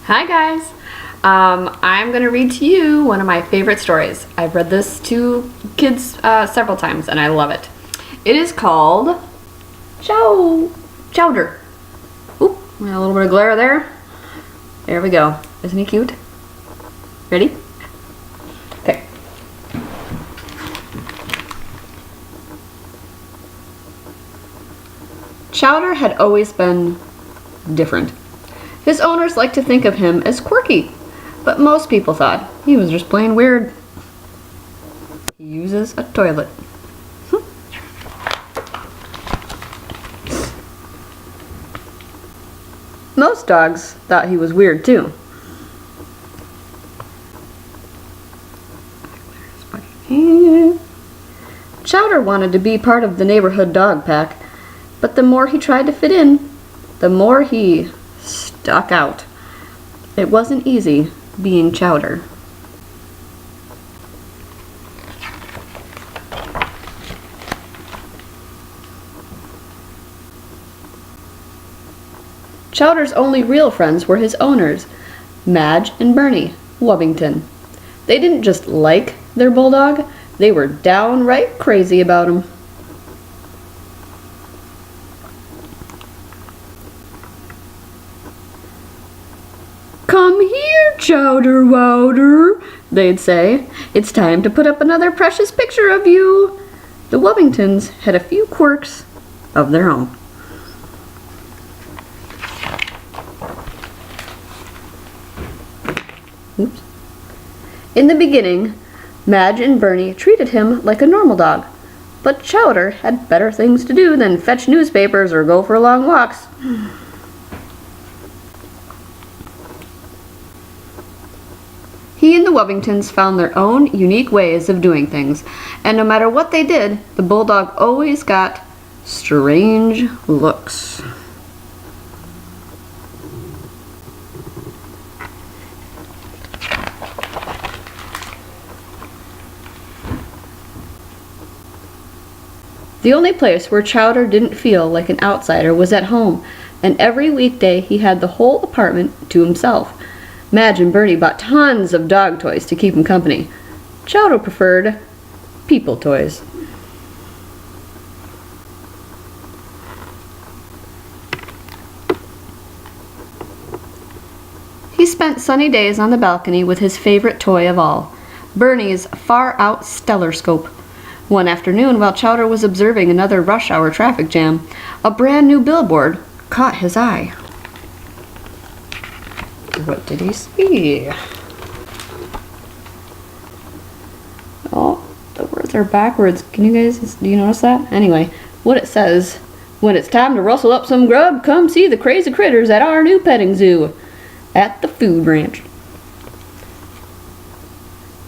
Hi guys! I'm going to read to you one of my favorite stories. I've read this to kids several times and I love it. It is called Chowder. Oop, a little bit of glare there. There we go. Isn't he cute? Ready? Okay. Chowder had always been different. His owners liked to think of him as quirky, but most people thought he was just plain weird. He uses a toilet. Most dogs thought he was weird too. Chowder wanted to be part of the neighborhood dog pack, but the more he tried to fit in, the more he stuck out. It wasn't easy being Chowder. Chowder's only real friends were his owners, Madge and Bernie Wubbington. They didn't just like their bulldog, they were downright crazy about him. "Come here, Chowder Wowder," they'd say. "It's time to put up another precious picture of you." The Wubbingtons had a few quirks of their own. Oops. In the beginning, Madge and Bernie treated him like a normal dog, but Chowder had better things to do than fetch newspapers or go for long walks. He and the Wubbingtons found their own unique ways of doing things, and no matter what they did, the bulldog always got strange looks. The only place where Chowder didn't feel like an outsider was at home, and every weekday he had the whole apartment to himself. Madge and Bernie bought tons of dog toys to keep him company. Chowder preferred people toys. He spent sunny days on the balcony with his favorite toy of all, Bernie's far-out stellaroscope. One afternoon, while Chowder was observing another rush hour traffic jam, a brand new billboard caught his eye. What did he see? Oh, the words are backwards. Do you notice that? Anyway, what it says: "When it's time to rustle up some grub, come see the crazy critters at our new petting zoo at the food ranch."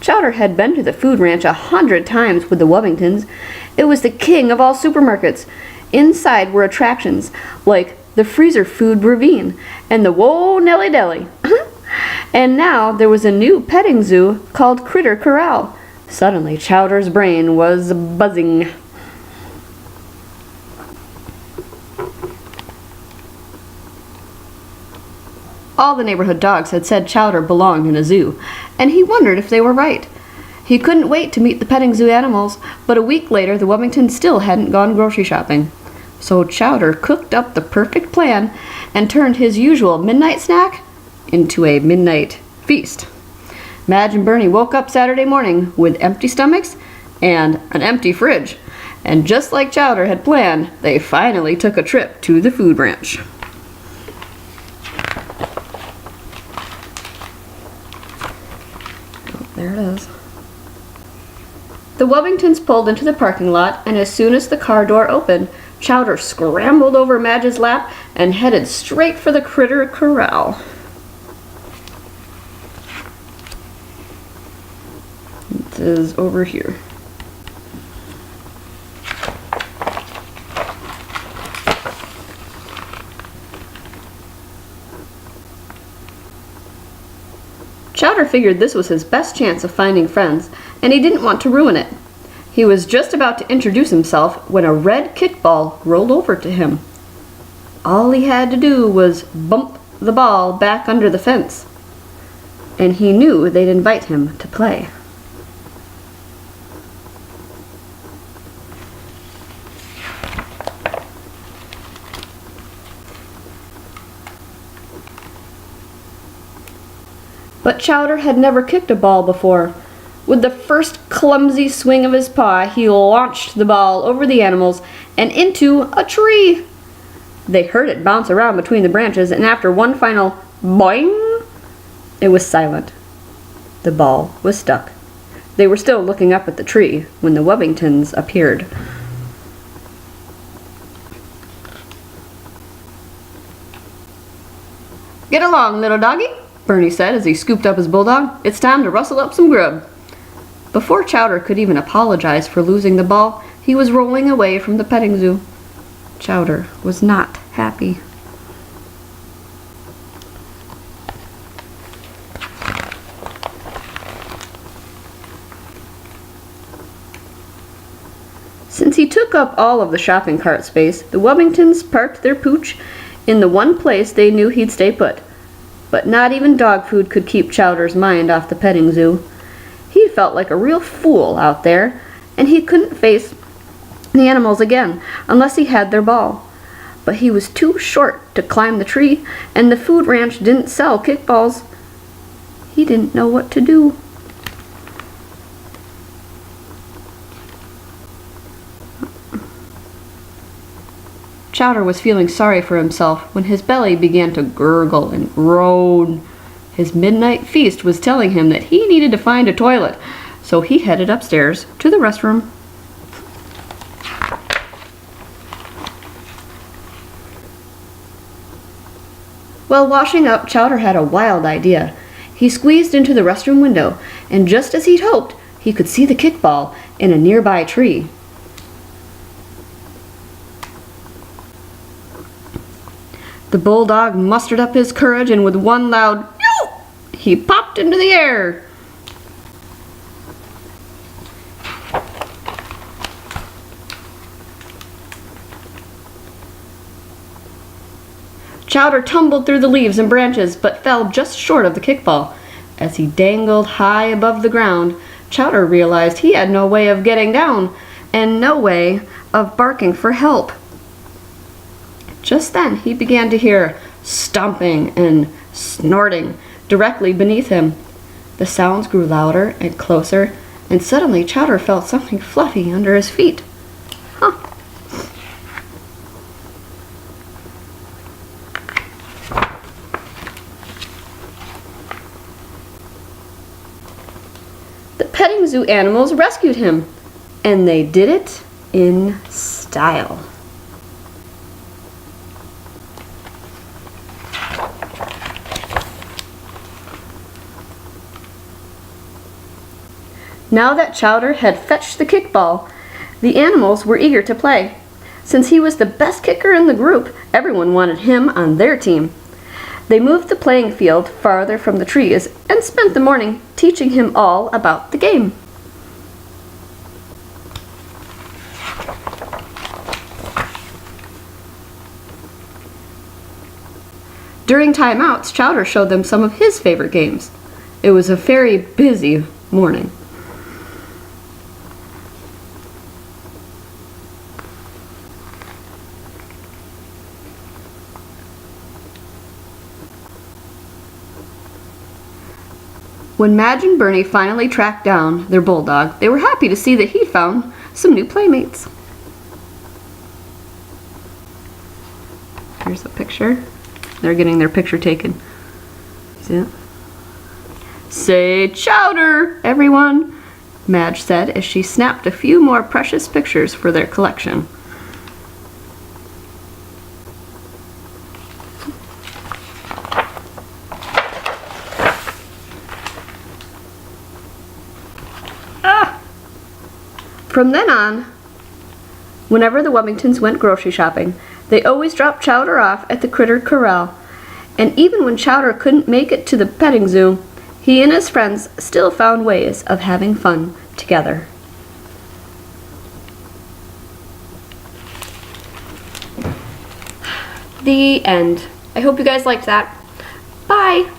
Chowder had been to the food ranch 100 times with the Wubbingtons. It was the king of all supermarkets. Inside were attractions like the freezer food ravine and the Whoa Nelly Deli. And now there was a new petting zoo called Critter Corral. Suddenly Chowder's brain was buzzing. All the neighborhood dogs had said Chowder belonged in a zoo, and he wondered if they were right. He couldn't wait to meet the petting zoo animals, but a week later the Wubbingtons still hadn't gone grocery shopping. So Chowder cooked up the perfect plan and turned his usual midnight snack into a midnight feast. Madge and Bernie woke up Saturday morning with empty stomachs and an empty fridge. And just like Chowder had planned, they finally took a trip to the food ranch. There it is. The Wubbingtons pulled into the parking lot, and as soon as the car door opened, Chowder scrambled over Madge's lap and headed straight for the Critter Corral. It is over here. Chowder figured this was his best chance of finding friends, and he didn't want to ruin it. He was just about to introduce himself when a red kickball rolled over to him. All he had to do was bump the ball back under the fence, and he knew they'd invite him to play. But Chowder had never kicked a ball before. With the first clumsy swing of his paw, he launched the ball over the animals and into a tree. They heard it bounce around between the branches, and after one final boing, it was silent. The ball was stuck. They were still looking up at the tree when the Wellingtons appeared. "Get along, little doggy," Bernie said as he scooped up his bulldog. "It's time to rustle up some grub." Before Chowder could even apologize for losing the ball, he was rolling away from the petting zoo. Chowder was not happy. Since he took up all of the shopping cart space, the Wellingtons parked their pooch in the one place they knew he'd stay put. But not even dog food could keep Chowder's mind off the petting zoo. He felt like a real fool out there, and he couldn't face the animals again unless he had their ball. But he was too short to climb the tree, and the food ranch didn't sell kickballs. He didn't know what to do. Chowder was feeling sorry for himself when his belly began to gurgle and groan. His midnight feast was telling him that he needed to find a toilet, so he headed upstairs to the restroom. While washing up, Chowder had a wild idea. He squeezed into the restroom window, and just as he'd hoped, he could see the kickball in a nearby tree. The bulldog mustered up his courage, and with one loud "Yo!" he popped into the air. Chowder tumbled through the leaves and branches, but fell just short of the kickball. As he dangled high above the ground, Chowder realized he had no way of getting down, and no way of barking for help. Just then he began to hear stomping and snorting directly beneath him. The sounds grew louder and closer, and suddenly Chowder felt something fluffy under his feet. Huh. The petting zoo animals rescued him, and they did it in style. Now that Chowder had fetched the kickball, the animals were eager to play. Since he was the best kicker in the group, everyone wanted him on their team. They moved the playing field farther from the trees and spent the morning teaching him all about the game. During timeouts, Chowder showed them some of his favorite games. It was a very busy morning. When Madge and Bernie finally tracked down their bulldog, they were happy to see that he'd found some new playmates. Here's a picture. They're getting their picture taken. See it? "Say Chowder, everyone," Madge said as she snapped a few more precious pictures for their collection. From then on, whenever the Wellingtons went grocery shopping, they always dropped Chowder off at the Critter Corral. And even when Chowder couldn't make it to the petting zoo, he and his friends still found ways of having fun together. The end. I hope you guys liked that. Bye!